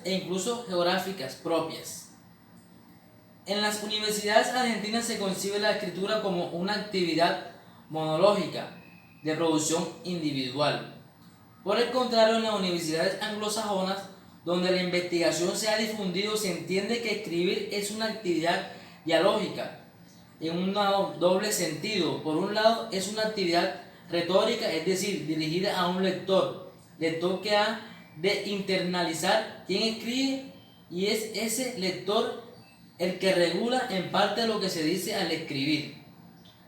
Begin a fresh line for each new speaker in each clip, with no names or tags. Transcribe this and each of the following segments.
e incluso geográficas propias. En las universidades argentinas se concibe la escritura como una actividad monológica de producción individual. Por el contrario, en las universidades anglosajonas, donde la investigación se ha difundido, se entiende que escribir es una actividad dialógica en un doble sentido. Por un lado, es una actividad retórica, es decir, dirigida a un lector que ha de internalizar quién escribe, y es ese lector el que regula en parte lo que se dice al escribir.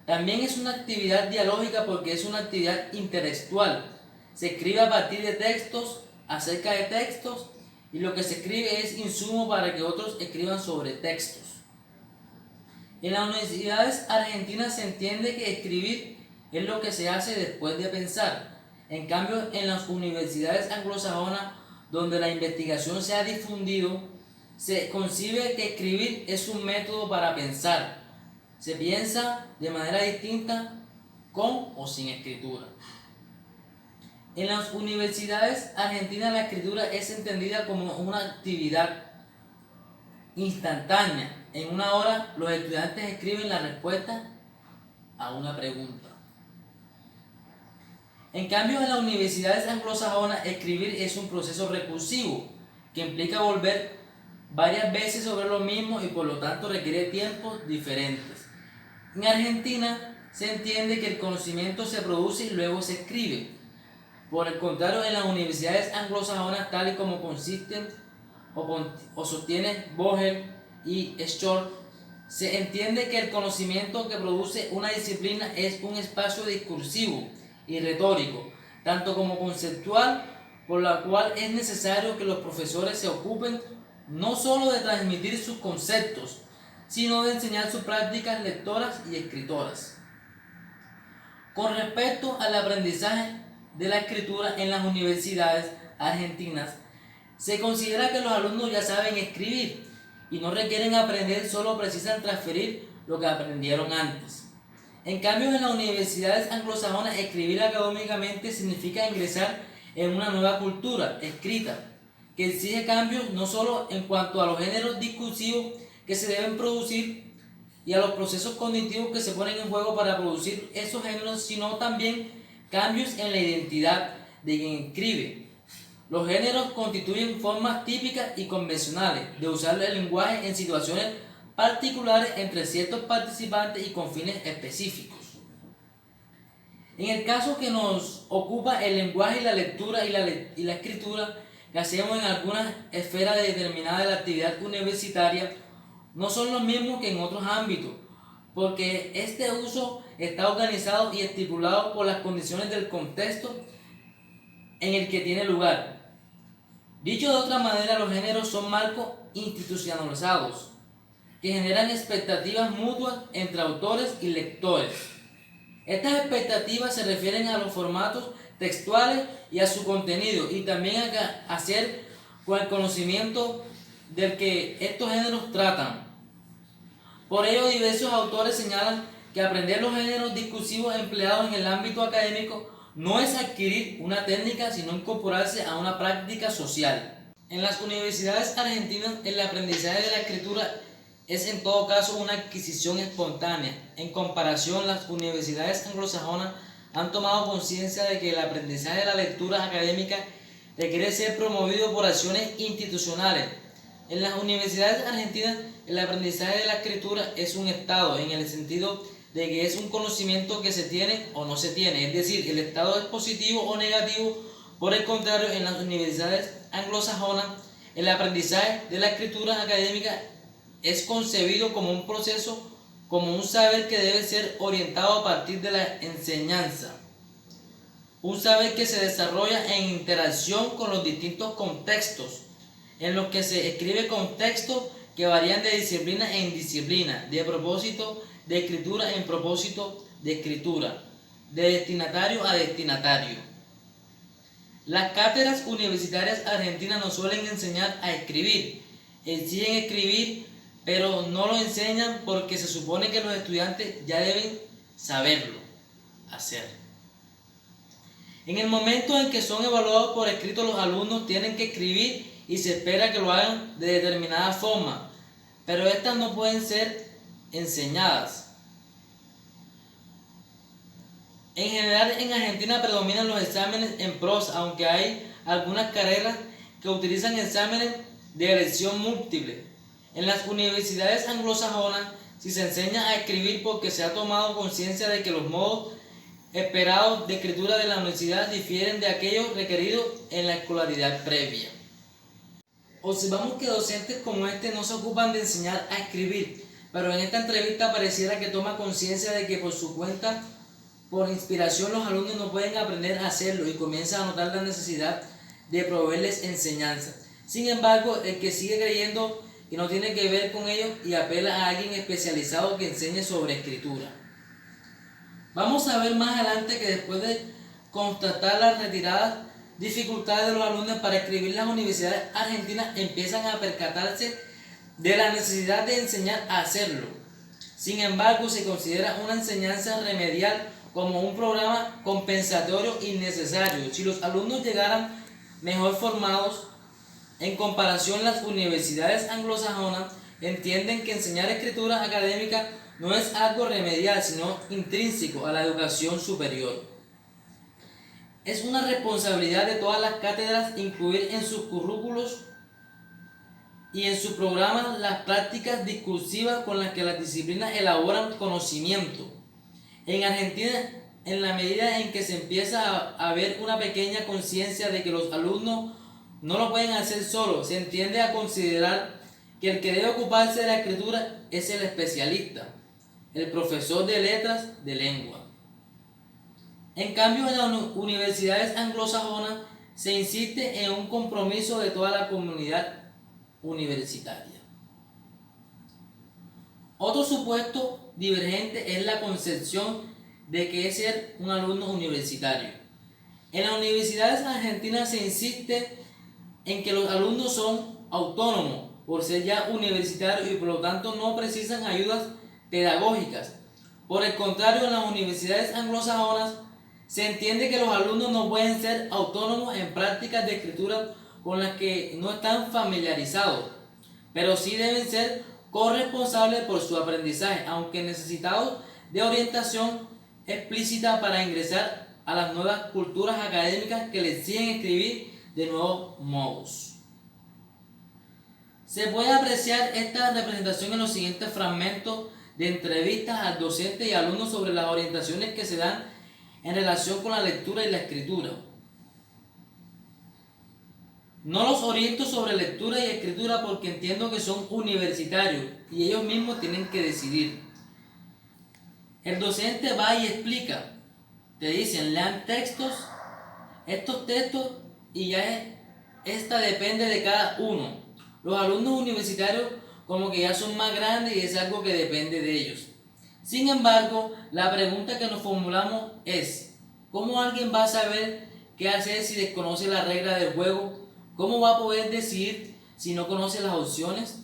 También es una actividad dialógica porque es una actividad intertextual. Se escribe a partir de textos, acerca de textos, y lo que se escribe es insumo para que otros escriban sobre textos. En las universidades argentinas se entiende que escribir es lo que se hace después de pensar. En cambio, en las universidades anglosajonas, donde la investigación se ha difundido, se concibe que escribir es un método para pensar. Se piensa de manera distinta con o sin escritura. En las universidades argentinas la escritura es entendida como una actividad instantánea. En una hora los estudiantes escriben la respuesta a una pregunta. En cambio, en las universidades anglosajonas escribir es un proceso recursivo que implica volver varias veces sobre lo mismo y por lo tanto requiere tiempos diferentes. En Argentina se entiende que el conocimiento se produce y luego se escribe. Por el contrario, en las universidades anglosajonas, tal y como consisten o sostiene Vogel y Scholl, se entiende que el conocimiento que produce una disciplina es un espacio discursivo y retórico, tanto como conceptual, por la cual es necesario que los profesores se ocupen no solo de transmitir sus conceptos, sino de enseñar sus prácticas lectoras y escritoras. Con respecto al aprendizaje de la escritura en las universidades argentinas, se considera que los alumnos ya saben escribir y no requieren aprender, solo precisan transferir lo que aprendieron antes. En cambio, en las universidades anglosajonas, escribir académicamente significa ingresar en una nueva cultura escrita, que exige cambios no solo en cuanto a los géneros discursivos que se deben producir y a los procesos cognitivos que se ponen en juego para producir esos géneros, sino también cambios en la identidad de quien escribe. Los géneros constituyen formas típicas y convencionales de usar el lenguaje en situaciones particulares entre ciertos participantes y con fines específicos. En el caso que nos ocupa, el lenguaje y la lectura y la escritura que hacemos en algunas esferas determinadas de la actividad universitaria no son los mismos que en otros ámbitos, porque este uso está organizado y estipulado por las condiciones del contexto en el que tiene lugar. Dicho de otra manera, los géneros son marcos institucionalizados que generan expectativas mutuas entre autores y lectores. Estas expectativas se refieren a los formatos textuales y a su contenido, y también a hacer con el conocimiento del que estos géneros tratan. Por ello, diversos autores señalan que aprender los géneros discursivos empleados en el ámbito académico no es adquirir una técnica, sino incorporarse a una práctica social. En las universidades argentinas, el aprendizaje de la escritura es en todo caso una adquisición espontánea. En comparación, las universidades anglosajonas han tomado conciencia de que el aprendizaje de la lectura académica requiere ser promovido por acciones institucionales. En las universidades argentinas, el aprendizaje de la escritura es un estado, en el sentido de que es un conocimiento que se tiene o no se tiene, es decir, el estado es positivo o negativo. Por el contrario, en las universidades anglosajonas, el aprendizaje de la escritura académica es concebido como un proceso, como un saber que debe ser orientado a partir de la enseñanza. Un saber que se desarrolla en interacción con los distintos contextos, en los que se escribe contextos que varían de disciplina en disciplina, de propósito de escritura en propósito de escritura, de destinatario a destinatario. Las cátedras universitarias argentinas nos suelen enseñar a escribir, exigen escribir, pero no lo enseñan porque se supone que los estudiantes ya deben saberlo hacer. En el momento en que son evaluados por escrito, los alumnos tienen que escribir y se espera que lo hagan de determinada forma, pero estas no pueden ser enseñadas. En general en Argentina predominan los exámenes en prosa, aunque hay algunas carreras que utilizan exámenes de elección múltiple. En las universidades anglosajonas sí se enseña a escribir porque se ha tomado conciencia de que los modos esperados de escritura de la universidad difieren de aquellos requeridos en la escolaridad previa. Observamos que docentes como este no se ocupan de enseñar a escribir, pero en esta entrevista pareciera que toma conciencia de que por su cuenta, por inspiración, los alumnos no pueden aprender a hacerlo y comienza a notar la necesidad de proveerles enseñanza. Sin embargo, el que sigue creyendo que no tiene que ver con ello y apela a alguien especializado que enseñe sobre escritura. Vamos a ver más adelante que después de constatar las retiradas dificultades de los alumnos para escribir, las universidades argentinas empiezan a percatarse de la necesidad de enseñar a hacerlo. Sin embargo, se considera una enseñanza remedial como un programa compensatorio innecesario. Si los alumnos llegaran mejor formados, en comparación, las universidades anglosajonas entienden que enseñar escritura académica no es algo remedial, sino intrínseco a la educación superior. Es una responsabilidad de todas las cátedras incluir en sus currículos y en sus programas las prácticas discursivas con las que las disciplinas elaboran conocimiento. En Argentina, en la medida en que se empieza a ver una pequeña conciencia de que los alumnos no lo pueden hacer solos, se entiende a considerar que el que debe ocuparse de la escritura es el especialista, el profesor de letras de lengua. En cambio, en las universidades anglosajonas se insiste en un compromiso de toda la comunidad universitaria. Otro supuesto divergente es la concepción de qué es ser un alumno universitario. En las universidades argentinas se insiste en que los alumnos son autónomos por ser ya universitarios y por lo tanto no precisan ayudas pedagógicas. Por el contrario, en las universidades anglosajonas se entiende que los alumnos no pueden ser autónomos en prácticas de escritura con las que no están familiarizados, pero sí deben ser corresponsables por su aprendizaje, aunque necesitados de orientación explícita para ingresar a las nuevas culturas académicas que les exigen escribir de nuevos modos. Se puede apreciar esta representación en los siguientes fragmentos de entrevistas a docentes y alumnos sobre las orientaciones que se dan en relación con la lectura y la escritura. No los oriento sobre lectura y escritura porque entiendo que son universitarios y ellos mismos tienen que decidir. El docente va y explica, te dicen, lean estos textos y ya esta depende de cada uno. Los alumnos universitarios como que ya son más grandes y es algo que depende de ellos. Sin embargo, la pregunta que nos formulamos es, ¿cómo alguien va a saber qué hacer si desconoce la regla del juego? ¿Cómo va a poder decidir si no conoce las opciones?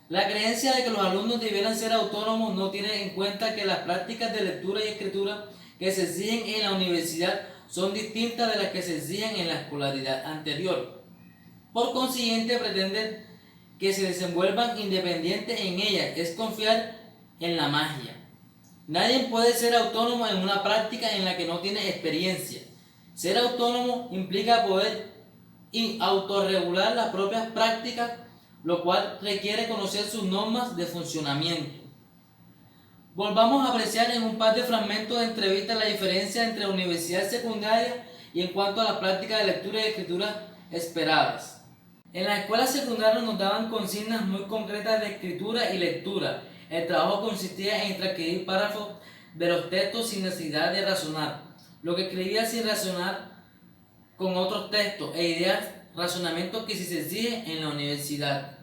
La creencia de que los alumnos debieran ser autónomos no tiene en cuenta que las prácticas de lectura y escritura que se exigen en la universidad son distintas de las que se exigen en la escolaridad anterior. Por consiguiente, pretender que se desenvuelvan independientes en ella es confiar en la magia. Nadie puede ser autónomo en una práctica en la que no tiene experiencia. Ser autónomo implica poder autorregular las propias prácticas, lo cual requiere conocer sus normas de funcionamiento. Volvamos a apreciar en un par de fragmentos de entrevista la diferencia entre universidad secundaria y en cuanto a las prácticas de lectura y escritura esperadas. En la escuela secundaria nos daban consignas muy concretas de escritura y lectura. El trabajo consistía en transcribir párrafos de los textos sin necesidad de razonar. Lo que escribía sin razonar con otros textos e ideas, razonamientos que sí se exige en la universidad.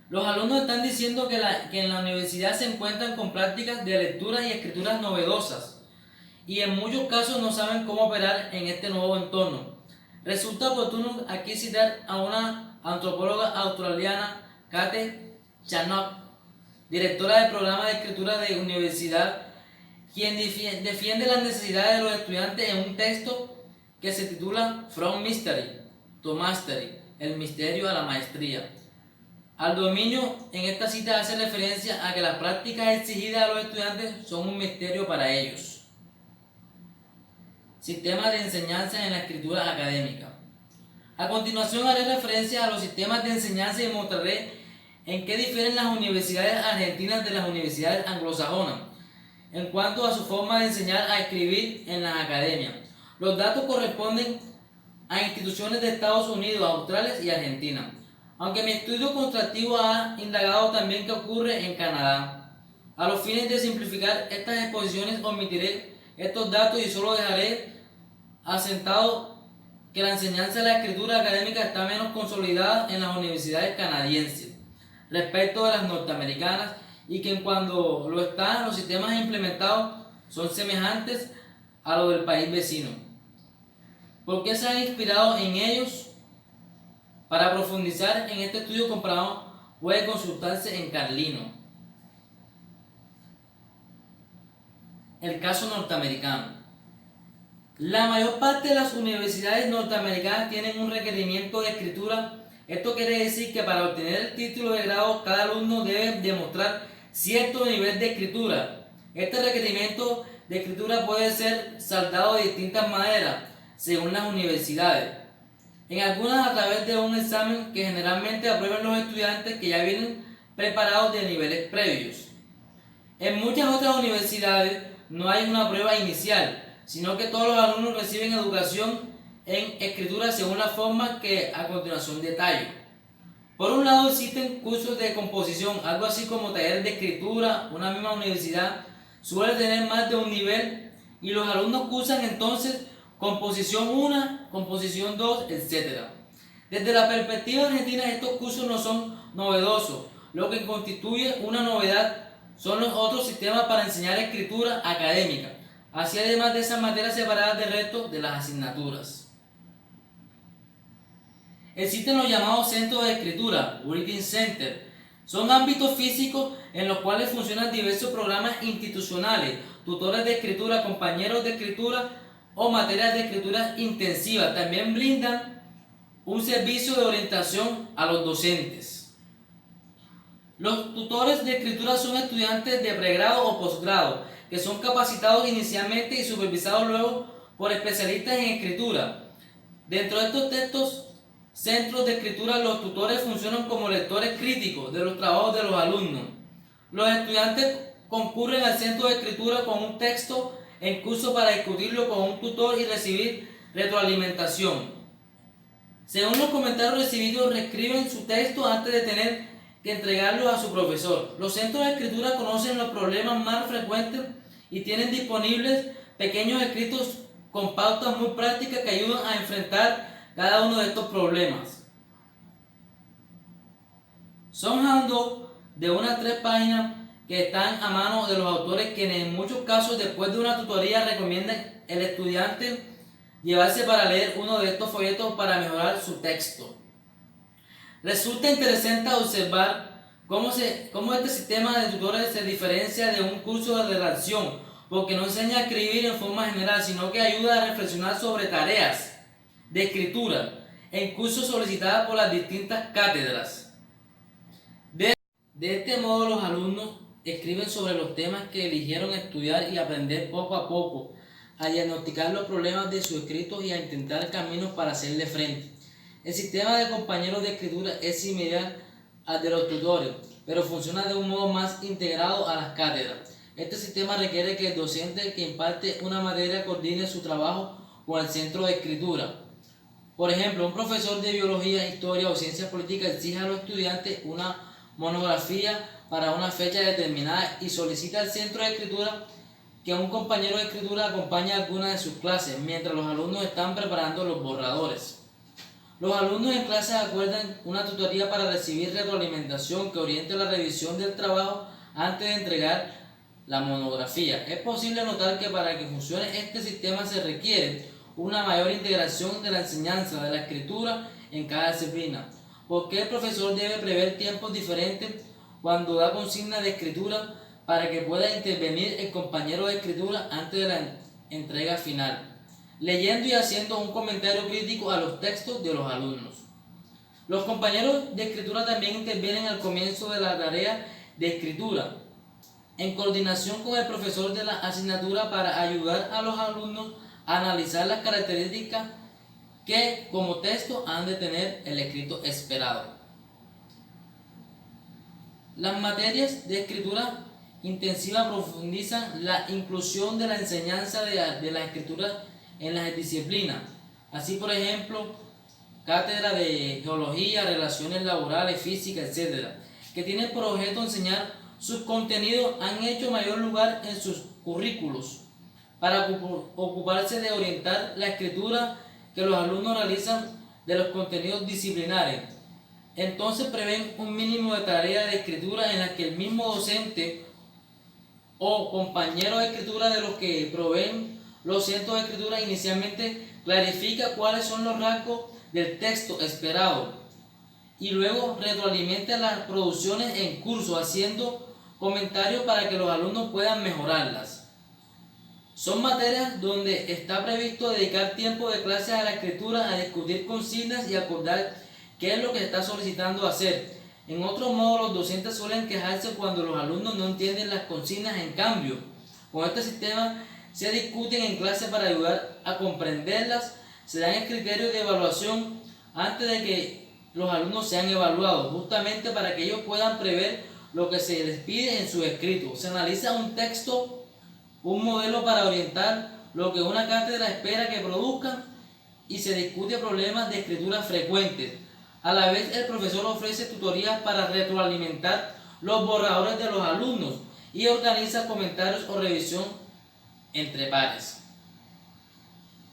Los alumnos están diciendo que en la universidad se encuentran con prácticas de lectura y escrituras novedosas y en muchos casos no saben cómo operar en este nuevo entorno. Resulta oportuno aquí citar a una antropóloga australiana, Kate Channock, directora del programa de escritura de universidad, quien defiende las necesidades de los estudiantes en un texto que se titula From Mystery to Mastery, el misterio a la maestría. Al dominio, en esta cita hace referencia a que las prácticas exigidas a los estudiantes son un misterio para ellos. Sistemas de enseñanza en la escritura académica. A continuación haré referencia a los sistemas de enseñanza y mostraré en qué difieren las universidades argentinas de las universidades anglosajonas en cuanto a su forma de enseñar a escribir en las academias. Los datos corresponden a instituciones de Estados Unidos, Australia y Argentina, aunque mi estudio contractivo ha indagado también qué ocurre en Canadá. A los fines de simplificar estas exposiciones omitiré estos datos y solo dejaré asentado que la enseñanza de la escritura académica está menos consolidada en las universidades canadienses respecto de las norteamericanas y que cuando lo están, los sistemas implementados son semejantes a los del país vecino. ¿Por qué se han inspirado en ellos? Para profundizar en este estudio comparado puede consultarse en Carlino. El caso norteamericano. La mayor parte de las universidades norteamericanas tienen un requerimiento de escritura. Esto quiere decir que para obtener el título de grado cada alumno debe demostrar cierto nivel de escritura. Este requerimiento de escritura puede ser saldado de distintas maneras según las universidades. En algunas a través de un examen que generalmente aprueban los estudiantes que ya vienen preparados de niveles previos. En muchas otras universidades no hay una prueba inicial, sino que todos los alumnos reciben educación en escritura según la forma que a continuación detallo. Por un lado existen cursos de composición, algo así como talleres de escritura. Una misma universidad suele tener más de un nivel y los alumnos cursan entonces composición 1, composición 2, etc. Desde la perspectiva argentina estos cursos no son novedosos. Lo que constituye una novedad son los otros sistemas para enseñar escritura académica, así además de esas materias separadas del resto de las asignaturas. Existen los llamados centros de escritura, Reading Center. Son ámbitos físicos en los cuales funcionan diversos programas institucionales, tutores de escritura, compañeros de escritura o materias de escritura intensiva. También brindan un servicio de orientación a los docentes. Los tutores de escritura son estudiantes de pregrado o posgrado que son capacitados inicialmente y supervisados luego por especialistas en escritura. Dentro de estos centros de escritura, los tutores funcionan como lectores críticos de los trabajos de los alumnos. Los estudiantes concurren al centro de escritura con un texto en curso para discutirlo con un tutor y recibir retroalimentación. Según los comentarios recibidos, reescriben su texto antes de tener que entregarlo a su profesor. Los centros de escritura conocen los problemas más frecuentes y tienen disponibles pequeños escritos con pautas muy prácticas que ayudan a enfrentar cada uno de estos problemas. Son handouts de unas 3 páginas que están a mano de los autores, quienes en muchos casos después de una tutoría recomiendan al estudiante llevarse para leer uno de estos folletos para mejorar su texto. Resulta interesante observar cómo este sistema de tutores se diferencia de un curso de redacción, porque no enseña a escribir en forma general, sino que ayuda a reflexionar sobre tareas de escritura en cursos solicitadas por las distintas cátedras. De este modo los alumnos escriben sobre los temas que eligieron estudiar y aprender poco a poco, a diagnosticar los problemas de sus escritos y a intentar caminos para hacerle frente. El sistema de compañeros de escritura es similar al de los tutores, pero funciona de un modo más integrado a las cátedras. Este sistema requiere que el docente que imparte una materia coordine su trabajo con el centro de escritura. Por ejemplo, un profesor de biología, historia o ciencias políticas exige a los estudiantes una monografía para una fecha determinada y solicita al centro de escritura que un compañero de escritura acompañe a alguna de sus clases mientras los alumnos están preparando los borradores. Los alumnos en clase acuerdan una tutoría para recibir retroalimentación que oriente la revisión del trabajo antes de entregar la monografía. Es posible notar que para que funcione este sistema se requiere una mayor integración de la enseñanza de la escritura en cada disciplina, porque el profesor debe prever tiempos diferentes cuando da consigna de escritura para que pueda intervenir el compañero de escritura antes de la entrega final. leyendo y haciendo un comentario crítico a los textos de los alumnos. Los compañeros de escritura también intervienen al comienzo de la tarea de escritura, en coordinación con el profesor de la asignatura para ayudar a los alumnos a analizar las características que como texto han de tener el escrito esperado. Las materias de escritura intensiva profundizan la inclusión de la enseñanza de la escritura en las disciplinas. Así, por ejemplo, cátedra de geología, relaciones laborales, física, etc., que tienen por objeto enseñar sus contenidos, han hecho mayor lugar en sus currículos para ocuparse de orientar la escritura que los alumnos realizan de los contenidos disciplinares. Entonces prevén un mínimo de tareas de escritura en las que el mismo docente o compañero de escritura de los que proveen los centros de escritura inicialmente clarifica cuáles son los rasgos del texto esperado y luego retroalimenta las producciones en curso haciendo comentarios para que los alumnos puedan mejorarlas. Son materias donde está previsto dedicar tiempo de clase a la escritura, a discutir consignas y acordar qué es lo que se está solicitando hacer. En otro modo, los docentes suelen quejarse cuando los alumnos no entienden las consignas. En cambio, con este sistema se discuten en clase para ayudar a comprenderlas, se dan criterios de evaluación antes de que los alumnos sean evaluados, justamente para que ellos puedan prever lo que se les pide en su escrito. Se analiza un texto, un modelo para orientar lo que una cátedra espera que produzcan y se discute problemas de escritura frecuentes. A la vez, el profesor ofrece tutorías para retroalimentar los borradores de los alumnos y organiza comentarios o revisión entre pares.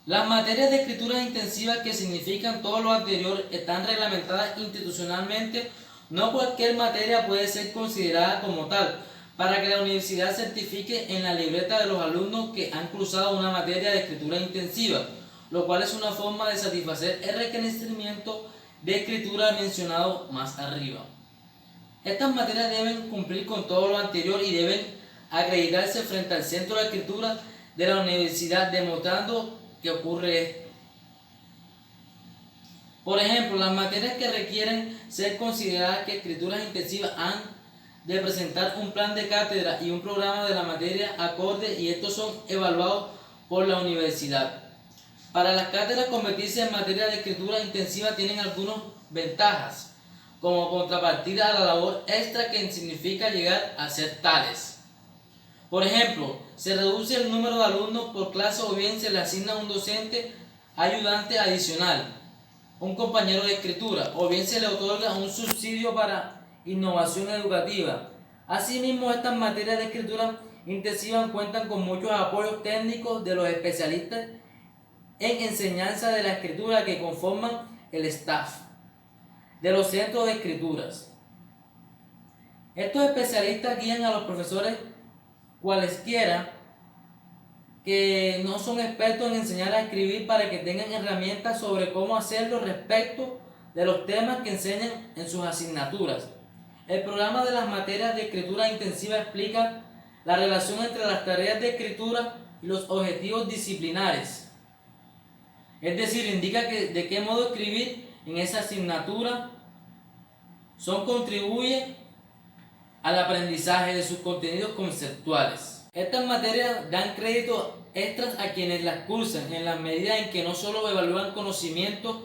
Las materias de escritura intensiva, que significan todo lo anterior, están reglamentadas institucionalmente. No cualquier materia puede ser considerada como tal, para que la universidad certifique en la libreta de los alumnos que han cursado una materia de escritura intensiva, lo cual es una forma de satisfacer el requerimiento de escritura mencionado más arriba. Estas materias deben cumplir con todo lo anterior y deben acreditarse frente al centro de escritura de la universidad, demostrando que ocurre esto. Por ejemplo, las materias que requieren ser consideradas que escrituras intensivas han de presentar un plan de cátedra y un programa de la materia acorde, y estos son evaluados por la universidad. Para las cátedras convertirse en materia de escritura intensiva tienen algunas ventajas, como contrapartida a la labor extra que significa llegar a ser tales. Por ejemplo, se reduce el número de alumnos por clase o bien se le asigna un docente ayudante adicional, un compañero de escritura, o bien se le otorga un subsidio para innovación educativa. Asimismo, estas materias de escritura intensiva cuentan con muchos apoyos técnicos de los especialistas en enseñanza de la escritura que conforman el staff de los centros de escrituras. Estos especialistas guían a los profesores cualesquiera que no son expertos en enseñar a escribir para que tengan herramientas sobre cómo hacerlo respecto de los temas que enseñan en sus asignaturas. El programa de las materias de escritura intensiva explica la relación entre las tareas de escritura y los objetivos disciplinares. Es decir, indica de qué modo escribir en esa asignatura contribuye al aprendizaje de sus contenidos conceptuales. Estas materias dan crédito extras a quienes las cursan, en la medida en que no solo evalúan conocimientos